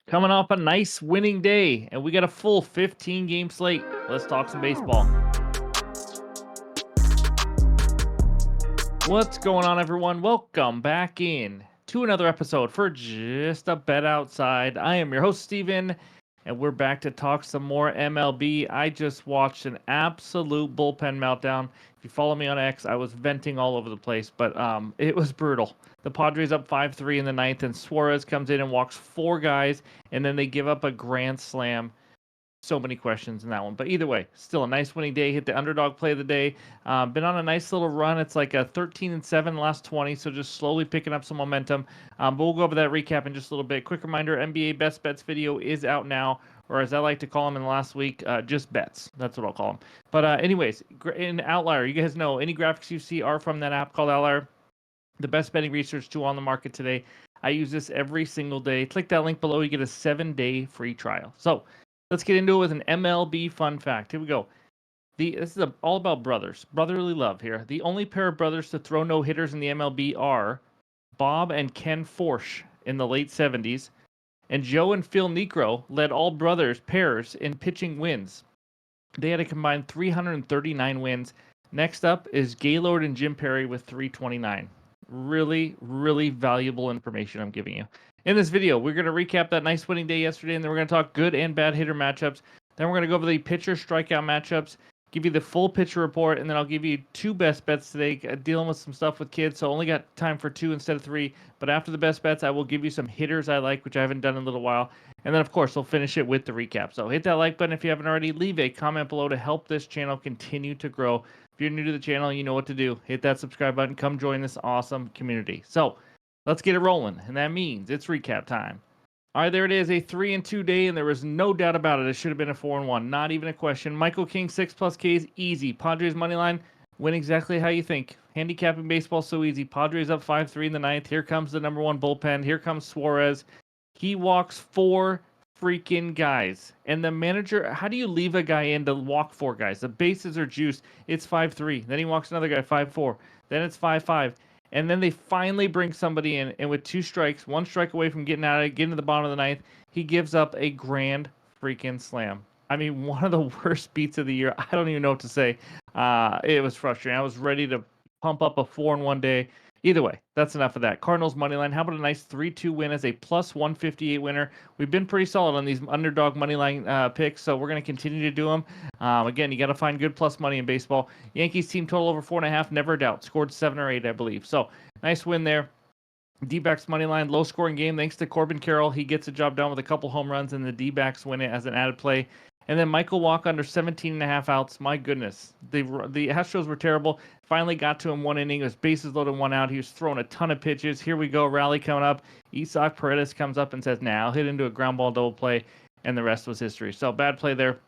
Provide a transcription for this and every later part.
Coming off a nice winning day, and we got a full 15 game slate. Let's talk some baseball. What's going on, everyone? Welcome back in to another episode for Just a Bet Outside. I am your host, Steven, and we're back to talk some more MLB. I just watched an absolute bullpen meltdown. If you follow me on X, I was venting all over the place, but it was brutal. The Padres up 5-3 in the ninth, and Suarez comes in and walks four guys, and then they give up a grand slam. So many questions in that one. But either way, still a nice winning day. Hit the underdog play of the day. Been on a nice little run. It's like a 13-7 in the last 20, so just slowly picking up some momentum. But we'll go over that recap in just a little bit. Quick reminder, NBA Best Bets video is out now, or as I like to call them in the last week, just bets. That's what I'll call them. But anyways, in Outlier, you guys know any graphics you see are from that app called Outlier. The best betting research tool on the market today. I use this every single day. Click that link below. You get a 7-day free trial. So let's get into it with an MLB fun fact. Here we go. This is all about brothers. Brotherly love here. The only pair of brothers to throw no-hitters in the MLB are Bob and Ken Forsch in the late 70s, and Joe and Phil Niekro led all brothers pairs in pitching wins. They had a combined 339 wins. Next up is Gaylord and Jim Perry with 329. Really, really valuable information I'm giving you. In this video, we're going to recap that nice winning day yesterday, and then we're going to talk good and bad hitter matchups. Then we're going to go over the pitcher strikeout matchups, give you the full pitcher report, and then I'll give you two best bets today, dealing with some stuff with kids, so only got time for two instead of three. But after the best bets, I will give you some hitters I like, which I haven't done in a little while. And then, of course, we'll finish it with the recap. So hit that like button if you haven't already. Leave a comment below to help this channel continue to grow. If you're new to the channel, you know what to do. Hit that subscribe button. Come join this awesome community. So let's get it rolling. And that means it's recap time. All right, there it is, a 3-2 day, and there was no doubt about it. It should have been a 4-1. Not even a question. Michael King, 6+ Ks, easy. Padres money line, win exactly how you think. Handicapping baseball so easy. Padres up 5-3 in the ninth. Here comes the number one bullpen. Here comes Suarez. He walks four freaking guys. And the manager, how do you leave a guy in to walk four guys? The bases are juiced. It's 5-3. Then he walks another guy, 5-4. Then it's 5-5. And then they finally bring somebody in, and with two strikes, one strike away from getting out of it, getting to the bottom of the ninth, he gives up a grand freaking slam. I mean, one of the worst beats of the year. I don't even know what to say. It was frustrating. I was ready to pump up a 4-1 day. Either way, that's enough of that. Cardinals money line. How about a nice 3-2 win as a plus 158 winner? We've been pretty solid on these underdog money line picks, so we're going to continue to do them. Again, you got to find good plus money in baseball. Yankees team total over 4.5, never a doubt. Scored 7 or 8, I believe. So nice win there. D-backs money line, low scoring game thanks to Corbin Carroll. He gets the job done with a couple home runs, and the D-backs win it as an added play. And then Michael Walk under 17.5 outs. My goodness. The Astros were terrible. Finally got to him one inning. It was bases loaded, one out. He was throwing a ton of pitches. Here we go. Rally coming up. Isaac Paredes comes up and says, nah, I'll hit into a ground ball double play. And the rest was history. So bad play there.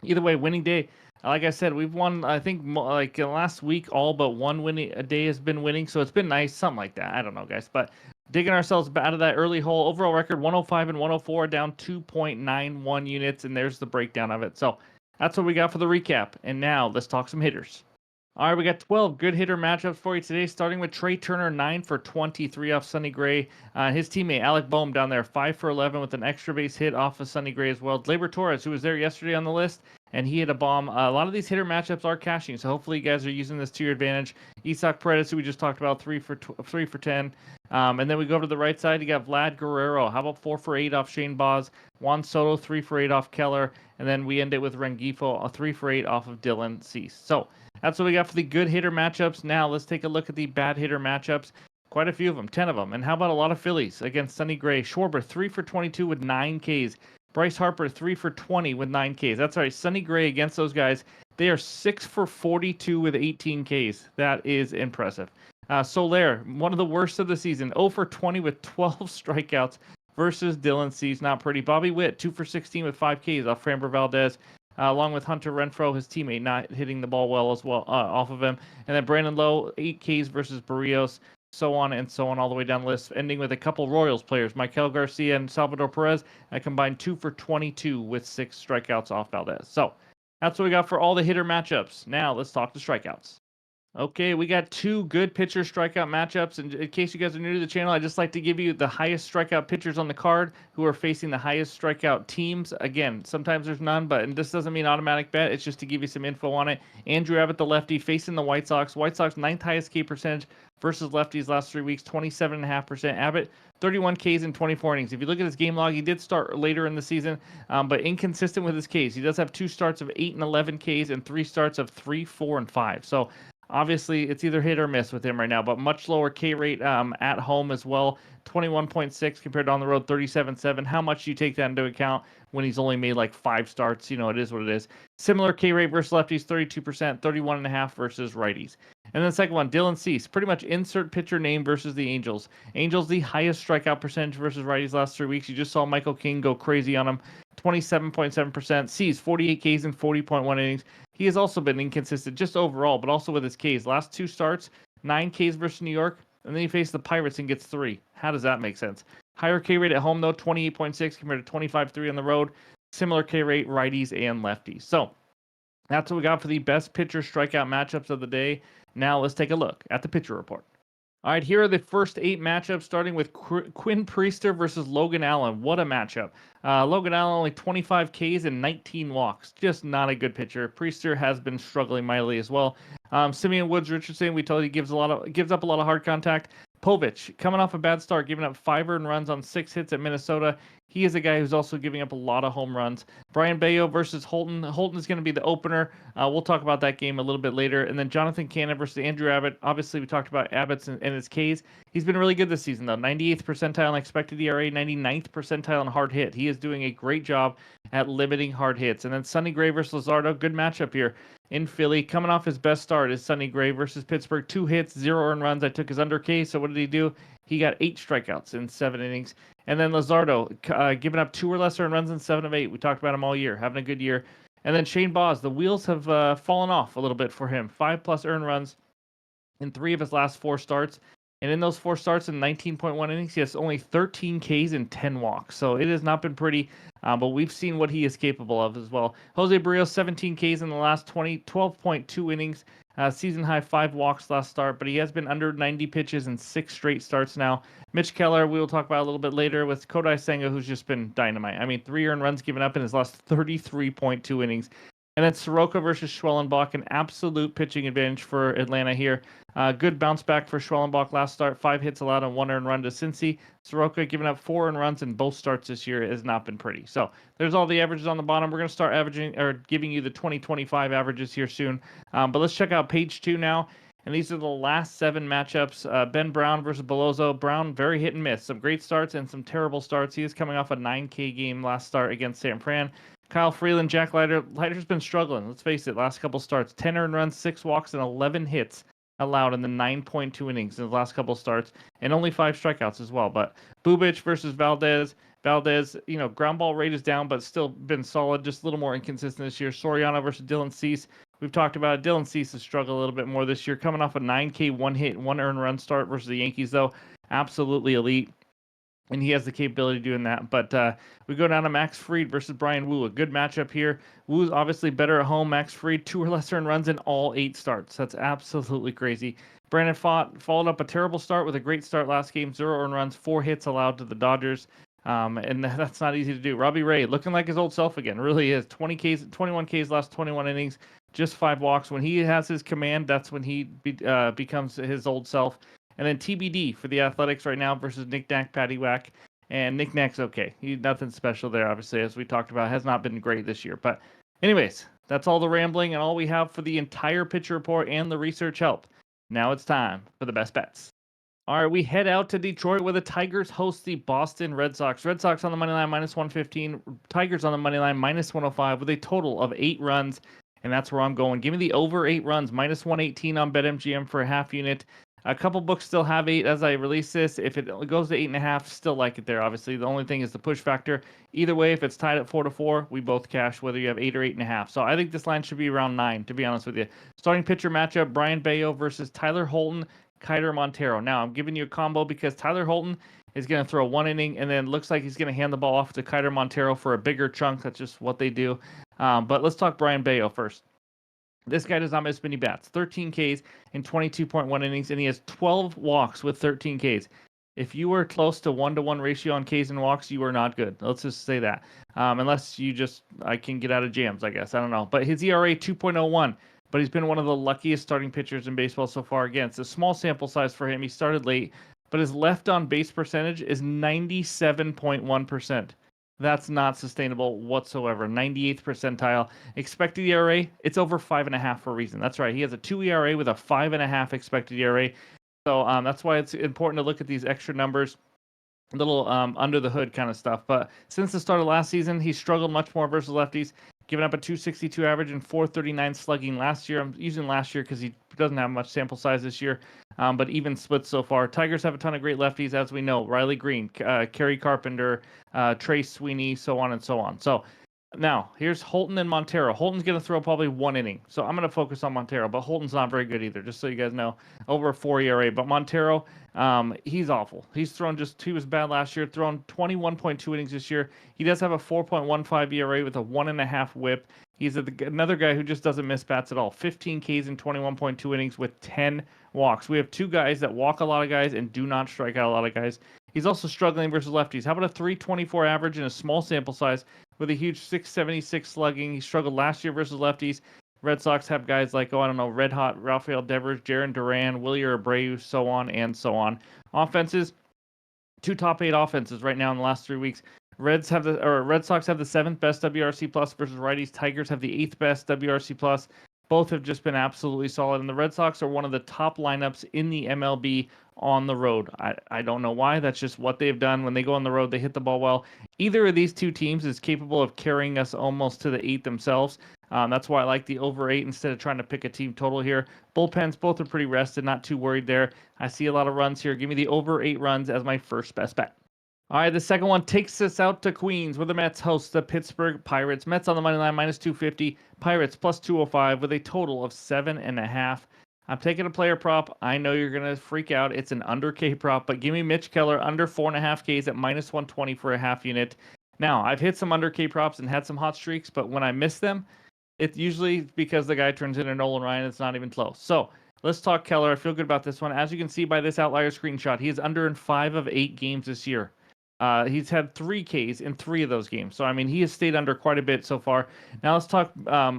Either way, winning day. Like I said, we've won, I think, like last week, all but one winning a day has been winning. So it's been nice. Something like that. I don't know, guys. But digging ourselves out of that early hole. Overall record 105 and 104, down 2.91 units, and there's the breakdown of it. So that's what we got for the recap. And now let's talk some hitters. All right, we got 12 good hitter matchups for you today, starting with Trey Turner, 9 for 23 off Sonny Gray. His teammate Alec Boehm down there, 5 for 11 with an extra base hit off of Sonny Gray as well. Gleyber Torres, who was there yesterday on the list, and he hit a bomb. A lot of these hitter matchups are cashing, so hopefully you guys are using this to your advantage. Isaac Paredes, who we just talked about, 3 for 10. And then we go over to the right side. You got Vlad Guerrero. How about 4 for 8 off Shane Baz? Juan Soto, 3 for 8 off Keller. And then we end it with Rengifo, a 3 for 8 off of Dylan Cease. So that's what we got for the good hitter matchups. Now let's take a look at the bad hitter matchups. Quite a few of them, 10 of them. And how about a lot of Phillies against Sonny Gray? Schwarber, 3 for 22 with 9 Ks. Bryce Harper, 3 for 20 with 9 Ks. That's right, Sonny Gray against those guys. They are 6 for 42 with 18 Ks. That is impressive. Soler, one of the worst of the season, 0 for 20 with 12 strikeouts versus Dylan Cease. Not pretty. Bobby Witt, 2 for 16 with 5 Ks off Framber Valdez. Along with Hunter Renfroe, his teammate, not hitting the ball well as well off of him. And then Brandon Lowe, 8 Ks versus Barrios, so on and so on all the way down the list, ending with a couple Royals players, Michael Garcia and Salvador Perez, combined 2 for 22 with 6 strikeouts off Valdez. So that's what we got for all the hitter matchups. Now let's talk the strikeouts. Okay, we got two good pitcher strikeout matchups. And in case you guys are new to the channel, I just like to give you the highest strikeout pitchers on the card who are facing the highest strikeout teams. Again, sometimes there's none, but this doesn't mean automatic bet. It's just to give you some info on it. Andrew Abbott, the lefty, facing the White Sox. White Sox ninth highest K percentage versus lefties last 3 weeks, 27.5%. Abbott, 31 Ks in 24 innings. If you look at his game log, he did start later in the season, but inconsistent with his Ks. He does have 2 starts of 8 and 11 Ks and 3 starts of 3, 4, and 5. So obviously, it's either hit or miss with him right now, but much lower K rate at home as well. 21.6 compared to on the road, 37.7. How much do you take that into account when he's only made like 5 starts? It is what it is. Similar K rate versus lefties, 32%, 31.5 versus righties. And then the second one, Dylan Cease. Pretty much insert pitcher name versus the Angels. Angels, the highest strikeout percentage versus righties last 3 weeks. You just saw Michael King go crazy on him. 27.7%. Cease, 48 Ks in 40.1 innings. He has also been inconsistent just overall, but also with his Ks. Last 2 starts, 9 Ks versus New York, and then he faced the Pirates and gets 3. How does that make sense? Higher K rate at home, though, 28.6 compared to 25.3 on the road. Similar K rate, righties and lefties. So that's what we got for the best pitcher strikeout matchups of the day. Now let's take a look at the pitcher report. All right, here are the first 8 matchups, starting with Quinn Priester versus Logan Allen. What a matchup. Logan Allen only 25 Ks and 19 walks. Just not a good pitcher. Priester has been struggling mightily as well. Simeon Woods Richardson, we told you, gives up a lot of hard contact. Povich, coming off a bad start, giving up 5 earned runs on 6 hits at Minnesota. He is a guy who's also giving up a lot of home runs. Brian Bayo versus Holton. Holton is going to be the opener. We'll talk about that game a little bit later. And then Jonathan Cannon versus Andrew Abbott. Obviously, we talked about Abbott's and his Ks. He's been really good this season, though. 98th percentile in expected ERA, 99th percentile in hard hit. He is doing a great job at limiting hard hits. And then Sonny Gray versus Luzardo. Good matchup here in Philly. Coming off his best start is Sonny Gray versus Pittsburgh. 2 hits, 0 earned runs. I took his under K. So what did he do? He got 8 strikeouts in 7 innings. And then Luzardo, giving up 2 or less earned runs in 7 of 8. We talked about him all year, having a good year. And then Shane Baz, the wheels have fallen off a little bit for him. 5+ earned runs in 3 of his last 4 starts. And in those 4 starts in 19.1 innings, he has only 13 Ks and 10 walks. So it has not been pretty, but we've seen what he is capable of as well. Jose Barrios, 17 Ks in the last 12.2 innings. Season high 5 walks last start, but he has been under 90 pitches in 6 straight starts now. Mitch Keller, we will talk about a little bit later with Kodai Senga, who's just been dynamite. I mean, 3 earned runs given up in his last 33.2 innings. And then Soroka versus Schwellenbach, an absolute pitching advantage for Atlanta here. Good bounce back for Schwellenbach last start. 5 hits allowed and 1 earned run to Cincy. Soroka giving up 4 earned runs in both starts this year. It has not been pretty. So there's all the averages on the bottom. We're going to start averaging or giving you the 2025 averages here soon. But let's check out page 2 now. And these are the last 7 matchups. Ben Brown versus Belozo. Brown, very hit and miss. Some great starts and some terrible starts. He is coming off a 9K game last start against San Fran. Kyle Freeland, Jack Leiter. Leiter's been struggling. Let's face it, last couple starts. 10 earned runs, 6 walks, and 11 hits allowed in the 9.2 innings in the last couple starts, and only 5 strikeouts as well. But Bubic versus Valdez. Valdez, ground ball rate is down, but still been solid. Just a little more inconsistent this year. Soriano versus Dylan Cease. We've talked about it. Dylan Cease has struggled a little bit more this year, coming off a 9K, 1 hit, 1 earned run start versus the Yankees, though. Absolutely elite. And he has the capability of doing that. But we go down to Max Fried versus Brian Wu. A good matchup here. Wu's obviously better at home. Max Fried, 2 or less earned runs in all 8 starts. That's absolutely crazy. Brandon Pfaadt followed up a terrible start with a great start last game. 0 earned runs, 4 hits allowed to the Dodgers. And that's not easy to do. Robbie Ray, looking like his old self again. Really is. 21 Ks last 21 innings. Just 5 walks. When he has his command, that's when he becomes his old self. And then TBD for the Athletics right now versus Nick Nack, Patty Whack. And Nick Nack's okay. Nothing special there, obviously, as we talked about. Has not been great this year. But anyways, that's all the rambling and all we have for the entire pitcher report and the research help. Now it's time for the best bets. All right, we head out to Detroit where the Tigers host the Boston Red Sox. Red Sox on the money line, -115. Tigers on the money line, -105 with a total of 8 runs. And that's where I'm going. Give me the over 8 runs, -118 on BetMGM for a half unit. A couple books still have 8 as I release this. If it goes to 8.5, still like it there, obviously. The only thing is the push factor. Either way, if it's tied at 4-4, we both cash, whether you have 8 or 8.5. So I think this line should be around 9, to be honest with you. Starting pitcher matchup, Brian Bayo versus Tyler Holton, Kiter Montero. Now, I'm giving you a combo because Tyler Holton is going to throw 1 inning, and then looks like he's going to hand the ball off to Kiter Montero for a bigger chunk. That's just what they do. But let's talk Brian Bayo first. This guy does not miss many bats. 13 Ks in 22.1 innings, and he has 12 walks with 13 Ks. If you were close to 1-to-1 ratio on Ks and walks, you are not good. Let's just say that. Unless I can get out of jams, I guess. I don't know. But his ERA 2.01. But he's been one of the luckiest starting pitchers in baseball so far. Again, it's a small sample size for him. He started late, but his left on base percentage is 97.1%. That's not sustainable whatsoever. 98th percentile. Expected ERA, it's over 5.5 for a reason. That's right. He has a 2 ERA with a 5.5 expected ERA. So that's why it's important to look at these extra numbers, a little under the hood kind of stuff. But since the start of last season, he struggled much more versus lefties, giving up a 262 average and 439 slugging last year. I'm using last year because he doesn't have much sample size this year, but even splits so far. Tigers have a ton of great lefties, as we know. Riley Green, Kerry Carpenter, Trey Sweeney, so on and so on. So now, here's Holton and Montero. Holton's going to throw probably 1 inning, so I'm going to focus on Montero, but Holton's not very good either, just so you guys know. Over a 4 ERA, but Montero, he's awful. He was bad last year, thrown 21.2 innings this year. He does have a 4.15 ERA with a 1.5 whip. He's another guy who just doesn't miss bats at all. 15 Ks in 21.2 innings with 10 walks. We have 2 guys that walk a lot of guys and do not strike out a lot of guys. He's also struggling versus lefties. How about a 324 average in a small sample size with a huge 676 slugging? He struggled last year versus lefties. Red Sox have guys like, Red Hot, Rafael Devers, Jaron Duran, Willie Abreu, so on and so on. Offenses, 2 top 8 offenses right now in the last 3 weeks. Red Sox have the 7th best WRC plus versus righties. Tigers have the 8th best WRC plus. Both have just been absolutely solid, and the Red Sox are one of the top lineups in the MLB on the road. I don't know why. That's just what they've done. When they go on the road, they hit the ball well. Either of these 2 teams is capable of carrying us almost to the 8 themselves. That's why I like the over 8 instead of trying to pick a team total here. Bullpens, both are pretty rested, not too worried there. I see a lot of runs here. Give me the over 8 runs as my first best bet. All right, the second one takes us out to Queens, where the Mets host the Pittsburgh Pirates. Mets on the money line, minus 250. Pirates plus 205 with a total of 7.5. I'm taking a player prop. I know you're going to freak out. It's an under K prop, but give me Mitch Keller under 4.5 Ks at minus 120 for a half unit. Now, I've hit some under K props and had some hot streaks, but when I miss them, it's usually because the guy turns into Nolan Ryan. It's not even close. So let's talk Keller. I feel good about this one. As you can see by this outlier screenshot, he is under in 5 of 8 games this year. He's had 3 Ks in 3 of those games. So, he has stayed under quite a bit so far. Now, let's talk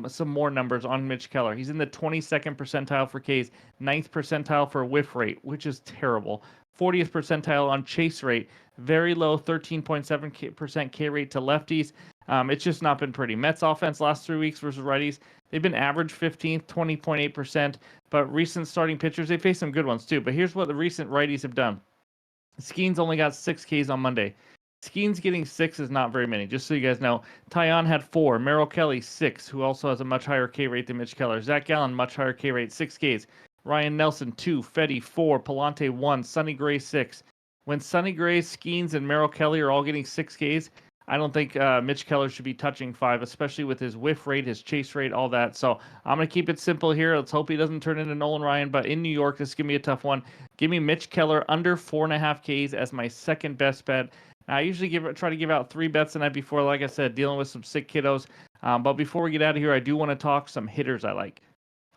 some more numbers on Mitch Keller. He's in the 22nd percentile for Ks, 9th percentile for whiff rate, which is terrible. 40th percentile on chase rate, very low, 13.7% K rate to lefties. It's just not been pretty. Mets offense last 3 weeks versus righties, they've been average 15th, 20.8%. But recent starting pitchers, they face some good ones too. But here's what the recent righties have done. Skeens only got 6 Ks on Monday. Skeens getting 6 is not very many, just so you guys know. Tyon had 4. Merrill Kelly, 6, who also has a much higher K rate than Mitch Keller. Zach Gallen, much higher K rate, 6 Ks. Ryan Nelson, 2. Fetty, 4. Palante, 1. Sonny Gray, 6. When Sonny Gray, Skeens, and Merrill Kelly are all getting 6 Ks, I don't think Mitch Keller should be touching 5, especially with his whiff rate, his chase rate, all that. So I'm going to keep it simple here. Let's hope he doesn't turn into Nolan Ryan. But in New York, this is going to be a tough one. Give me Mitch Keller under 4.5 Ks as my second best bet. Now, I usually try to give out 3 bets the night before, like I said, dealing with some sick kiddos. But before we get out of here, I do want to talk some hitters I like.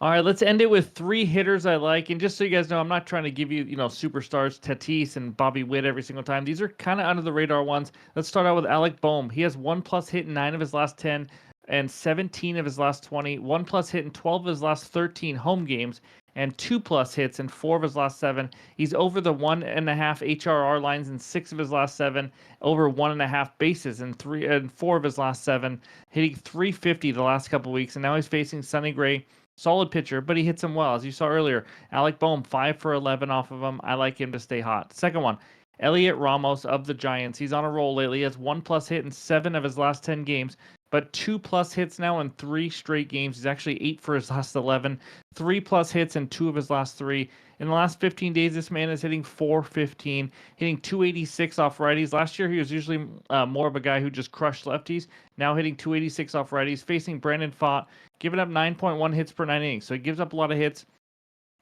All right, let's end it with 3 hitters I like. And just so you guys know, I'm not trying to give you, superstars, Tatis and Bobby Witt every single time. These are kind of under the radar ones. Let's start out with Alec Boehm. He has 1+ hit in 9 of his last 10 and 17 of his last 20. 1+ hit in 12 of his last 13 home games and 2+ hits in 4 of his last 7. He's over the 1.5 HRR lines in 6 of his last 7, over 1.5 bases in 4 of his last 7, hitting .350 the last couple weeks, and now he's facing Sonny Gray. Solid pitcher, but he hits him well. As you saw earlier, Alec Boehm, 5 for 11 off of him. I like him to stay hot. Second one, Elliot Ramos of the Giants. He's on a roll lately. He has 1+ hit in 7 of his last 10 games, but 2+ hits now in 3 straight games. He's actually 8 for his last 11. 3+ hits in 2 of his last 3. In the last 15 days, this man is hitting .415, hitting .286 off righties. Last year, he was usually more of a guy who just crushed lefties. Now hitting .286 off righties, facing Brandon Pfaadt, giving up 9.1 hits per 9 innings. So he gives up a lot of hits.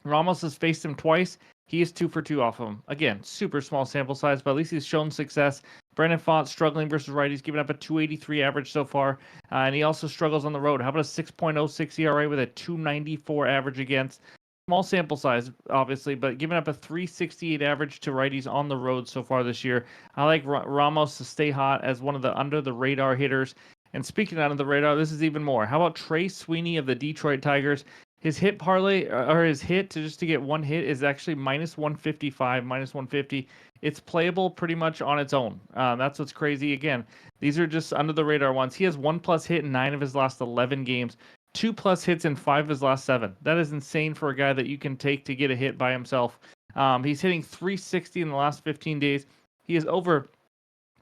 Ramos has faced him twice. He is 2 for 2 off of him. Again, super small sample size, but at least he's shown success. Brandon Font struggling versus righties, giving up a 283 average so far, and he also struggles on the road. How about a 6.06 ERA with a 294 average against? Small sample size, obviously, but giving up a 368 average to righties on the road so far this year. I like Ramos to stay hot as one of the under the radar hitters. And speaking of under the radar, this is even more. How about Trey Sweeney of the Detroit Tigers? His hit parlay or his hit to just to get one hit is actually minus 155, minus 150. It's playable pretty much on its own. That's what's crazy. Again, these are just under the radar ones. He has 1+ hit in 9 of his last 11 games, 2+ hits in 5 of his last 7. That is insane for a guy that you can take to get a hit by himself. He's hitting 360 in the last 15 days. He is over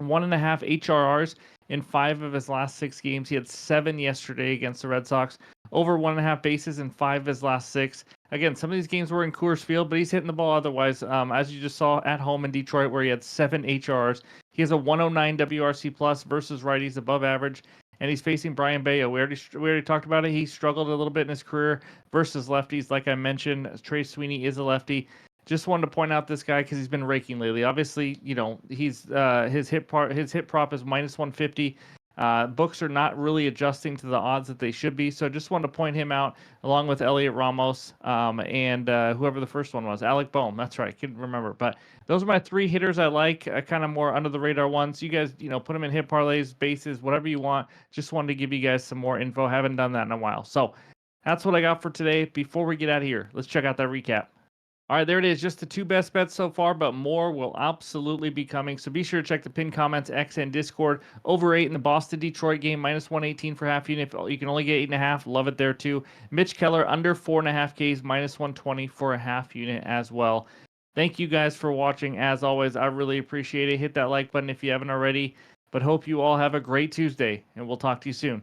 1.5 HRRs in 5 of his last 6 games. He had 7 yesterday against the Red Sox. Over 1.5 bases in 5 of his last 6. Again, some of these games were in Coors Field, but he's hitting the ball otherwise. As you just saw at home in Detroit, where he had 7 HRs. He has a 109 WRC plus versus righties above average, and he's facing Brian Bayo. We already talked about it. He struggled a little bit in his career versus lefties, like I mentioned. Trey Sweeney is a lefty. Just wanted to point out this guy because he's been raking lately. Obviously, he's his hit prop is minus 150. Books are not really adjusting to the odds that they should be. So just wanted to point him out along with Elliot Ramos and whoever the first one was, Alec Boehm. That's right, couldn't remember. But those are my 3 hitters I like, kind of more under the radar ones. You guys, put them in hit parlays, bases, whatever you want. Just wanted to give you guys some more info. Haven't done that in a while. So that's what I got for today. Before we get out of here, let's check out that recap. All right, there it is. Just the 2 best bets so far, but more will absolutely be coming. So be sure to check the pinned comments, X, and Discord. Over 8 in the Boston-Detroit game, minus 118 for half unit. You can only get 8.5. Love it there, too. Mitch Keller, under 4.5 Ks, minus 120 for a half unit as well. Thank you guys for watching. As always, I really appreciate it. Hit that like button if you haven't already. But hope you all have a great Tuesday, and we'll talk to you soon.